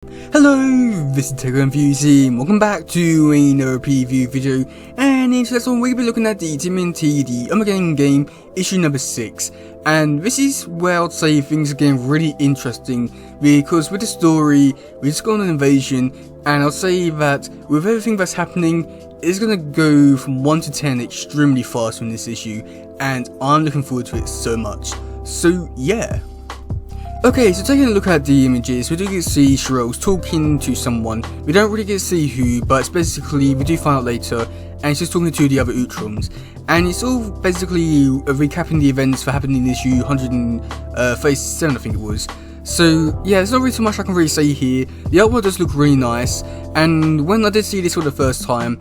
Hello, this is teddygaming and welcome back to another preview video, and in today's one we're going to be looking at the TMNT The Armageddon Game issue number 6, and this is where I'd say things are getting really interesting, because with the story, we just got an invasion, and I'll say that with everything that's happening, it's going to go from 1 to 10 extremely fast in this issue, and I'm looking forward to it so much. So yeah. Okay, so taking a look at the images, we do get to see Sherelle's talking to someone. We don't really get to see who, but it's basically, we do find out later, and she's talking to the other Utroms. And it's all basically recapping the events that happened in issue 137, I think it was. So yeah, there's not really too much I can really say here. The artwork does look really nice, and when I did see this for the first time,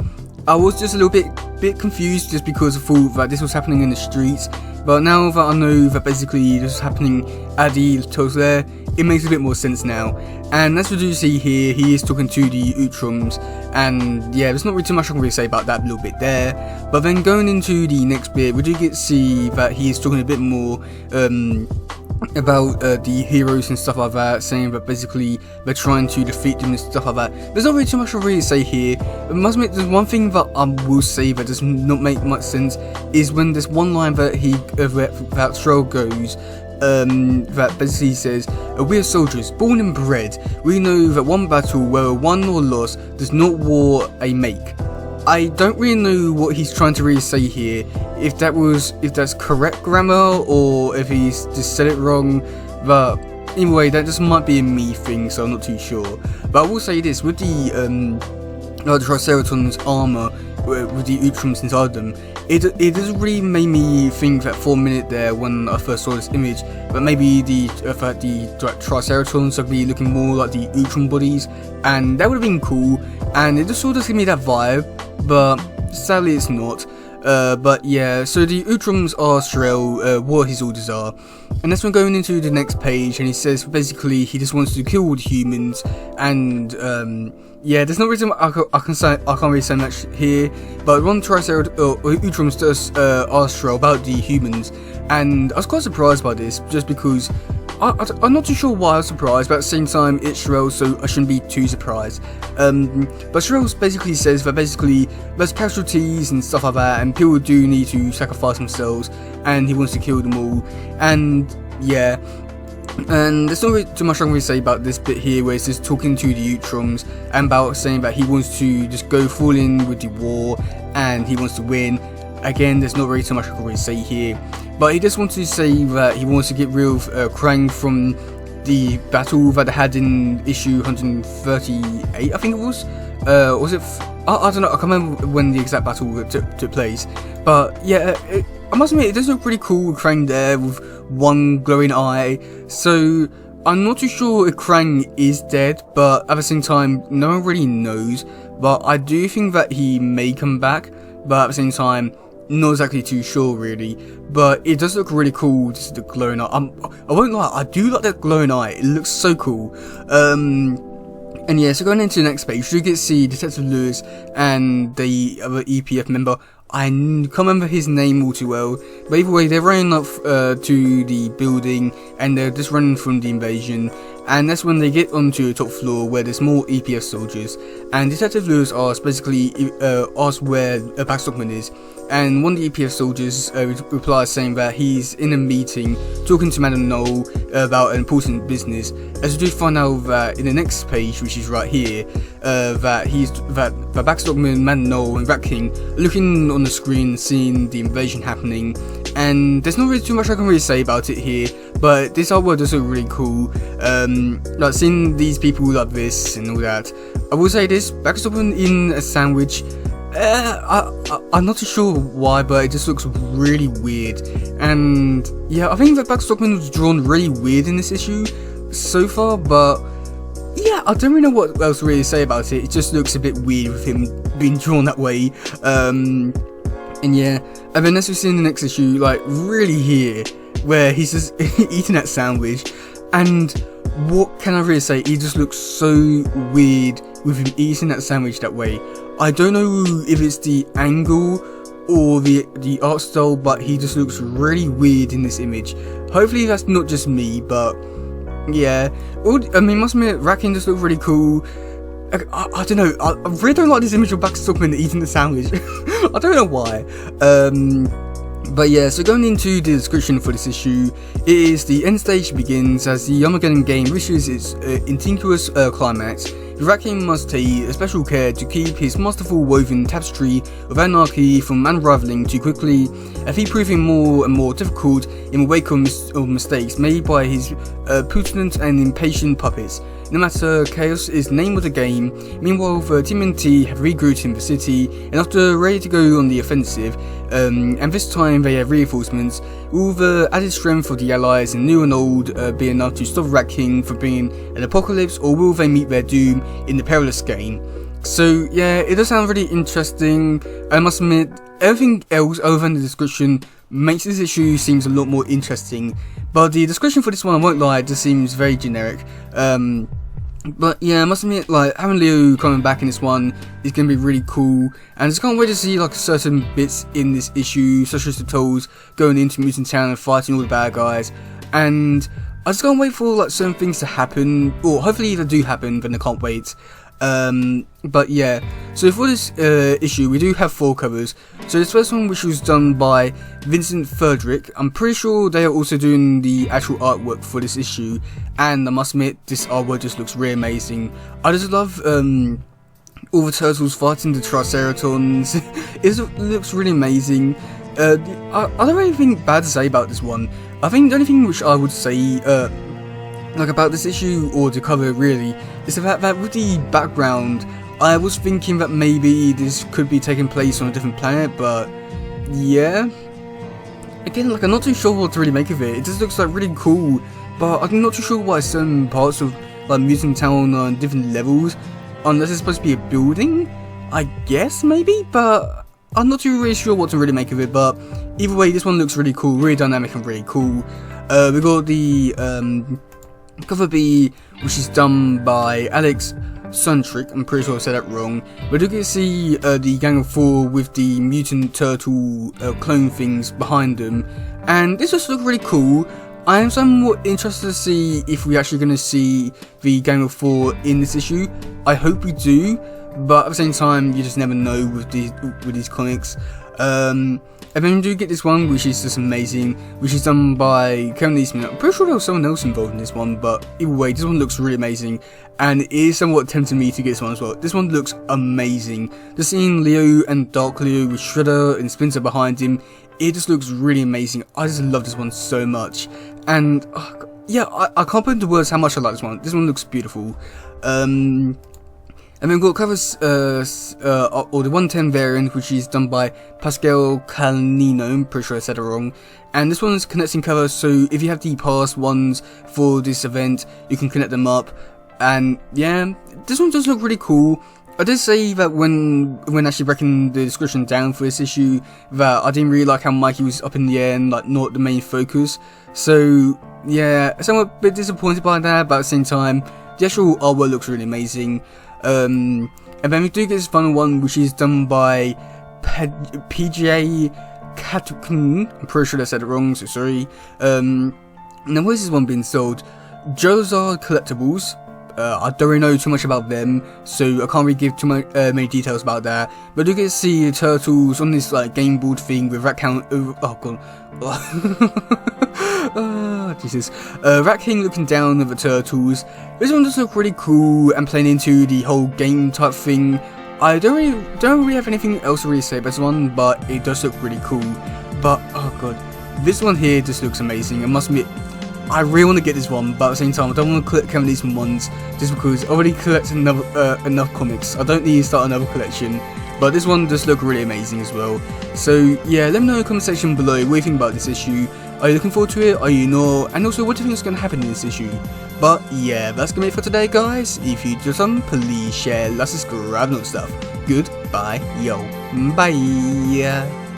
I was just a little bit confused, just because I thought that this was happening in the streets. But now that I know that basically this is happening at the hotels there, it makes a bit more sense now. And as we do see here, he is talking to the Utroms, and yeah, there's not really too much I can really say about that little bit there. But then going into the next bit, we do get to see that he is talking a bit more about the heroes and stuff like that, saying that basically they're trying to defeat them and stuff like that. There's not really too much to really say here. I must admit, there's one thing that I will say that does not make much sense, is when there's one line that that Sherelle goes, that basically says, "We are soldiers, born and bred. We know that one battle, whether won or lost, does not war a make." I don't really know what he's trying to really say here, if that's correct grammar or if he's just said it wrong, but anyway, that just might be a me thing, so I'm not too sure. But I will say this, with the Triceratons armor, with the Utroms inside them, it does really make me think that for a minute there, when I first saw this image, that maybe the Triceratons would be looking more like the Utrom bodies, and that would have been cool, and it just sort of gives me that vibe, but sadly it's not. But yeah, so the Utroms are Sherelle, what his orders are, and that's when going into the next page, and he says basically he just wants to kill all the humans, and yeah, there's no reason I can't really say much here, but one Utroms does ask Sherelle about the humans, and I was quite surprised by this, just because I'm not too sure why I was surprised, but at the same time it's Sherelle, so I shouldn't be too surprised. But Sherelle basically says that basically there's casualties and stuff like that, and people do need to sacrifice themselves, and he wants to kill them all, and yeah. And there's not really too much I can really say about this bit here, where he's just talking to the Utroms and about saying that he wants to just go full in with the war and he wants to win. Again, there's not really too much I can really say here, but he just wants to say that he wants to get rid of Krang from the battle that they had in issue 138, I think it was. Was it? I don't know. I can't remember when the exact battle took place. But yeah, I must admit, it does look pretty cool with Krang there with one glowing eye. So I'm not too sure if Krang is dead, but at the same time, no one really knows. But I do think that he may come back, but at the same time, not exactly too sure really. But it does look really cool, just the glowing eye. I won't lie, I do like that glowing eye. It looks so cool. And yeah, so going into the next page, you get to see Detective Lewis and the other EPF member. I can't remember his name all too well, but either way, they're running up to the building, and they're just running from the invasion, and that's when they get onto the top floor where there's more EPF soldiers, and Detective Lewis asks where Backstockman is, and one of the EPF soldiers replies saying that he's in a meeting talking to Madam Knoll about an important business, as we do find out that in the next page, which is right here, that Backstockman, Madam Knoll and Rat King are looking on the screen, seeing the invasion happening, and there's not really too much I can really say about it here, but this artwork does look really cool. Like seeing these people like this and all that. I will say this, Backstockman in a sandwich, I'm not too sure why, but it just looks really weird, and yeah, I think that Backstockman was drawn really weird in this issue so far, but yeah, I don't really know what else to really say about it. It just looks a bit weird with him being drawn that way, and yeah, and then as we see in the next issue, like really here, where he's just eating that sandwich, and what can I really say, he just looks so weird with him eating that sandwich that way. I don't know if it's the angle or the art style, but he just looks really weird in this image. Hopefully that's not just me, but Yeah, I mean, must admit, Racking just look really cool. I don't know, I really don't like this image of Baxterman eating the sandwich. I don't know why. But yeah, so going into the description for this issue, it is the end stage begins as the Armageddon game reaches its innocuous climax. The Rat King must take special care to keep his masterful woven tapestry of anarchy from unraveling too quickly, and he proving more and more difficult in the wake of mistakes made by his puissant and impatient puppets. No matter, chaos is the name of the game. Meanwhile, the TMNT have regrouped in the city, and after ready to go on the offensive, and this time they have reinforcements. Will the added strength of the allies, and new and old, be enough to stop Rat King from being an apocalypse, or will they meet their doom in the perilous game? So yeah, it does sound really interesting. I must admit, everything else other than the description makes this issue seems a lot more interesting, but the description for this one, I won't lie, just seems very generic. But yeah, I must admit, like, having Leo coming back in this one is going to be really cool, and I just can't wait to see like certain bits in this issue, such as the Trolls going into Mutant Town and fighting all the bad guys, and I just can't wait for like certain things to happen, or hopefully they do happen, then I can't wait. But yeah, so for this issue we do have 4 covers. So this first one, which was done by Vincent Frederick, I'm pretty sure they are also doing the actual artwork for this issue, and I must admit this artwork just looks really amazing. I just love all the turtles fighting the Triceratons. It looks really amazing. I don't have anything bad to say about this one. I think the only thing which I would say like about this issue, or the cover really, is the fact that with the background, I was thinking that maybe this could be taking place on a different planet, but yeah. Again, like, I'm not too sure what to really make of it. It just looks like really cool, but I'm not too sure why certain parts of like Mutant Town are on different levels, unless it's supposed to be a building, I guess maybe, but I'm not too really sure what to really make of it. But either way, this one looks really cool, really dynamic and really cool. We got the cover B, which is done by Alex Suntrick. I'm pretty sure I said that wrong. But you can see the Gang of 4 with the mutant turtle clone things behind them, and this just looks really cool. I am somewhat interested to see if we're actually going to see the Gang of 4 in this issue. I hope we do, but at the same time, you just never know with these comics. And then we do get this one, which is just amazing, which is done by Kevin Eastman. I'm pretty sure there was someone else involved in this one, but either way, this one looks really amazing, and it is somewhat tempting me to get this one as well. This one looks amazing. Just seeing Leo and Dark Leo with Shredder and Splinter behind him, it just looks really amazing. I just love this one so much, and yeah, I can't put into words how much I like this one. This one looks beautiful. And then we've got covers, or the 110 variant, which is done by Pascal Calnino. I'm pretty sure I said it wrong. And this one's connecting covers, so if you have the past ones for this event, you can connect them up. And yeah, this one does look really cool. I did say that when actually breaking the description down for this issue, that I didn't really like how Mikey was up in the air and like not the main focus. So yeah, somewhat a bit disappointed by that, but at the same time, the actual artwork looks really amazing. And then we do get this final one, which is done by PJ Katukun. I'm pretty sure I said it wrong, so sorry. Now where's this one being sold? Jozar Collectibles. I don't really know too much about them, so I can't really give too many details about that. But you get to see the turtles on this like game board thing with Rat Count. Oh god. Oh, Jesus. Rat King looking down at the turtles. This one does look really cool and playing into the whole game type thing. I don't really have anything else to really say about this one, but it does look really cool. But oh god, this one here just looks amazing. I must admit, I really want to get this one, but at the same time, I don't want to collect Kevin Eastman ones just because I already collected enough comics. I don't need to start another collection. But this one does look really amazing as well. So yeah, let me know in the comment section below what you think about this issue. Are you looking forward to it? Are you not? And also, what do you think is going to happen in this issue? But yeah, that's going to be it for today, guys. If you do something, please share, like, subscribe, and all stuff. Goodbye, yo. Bye.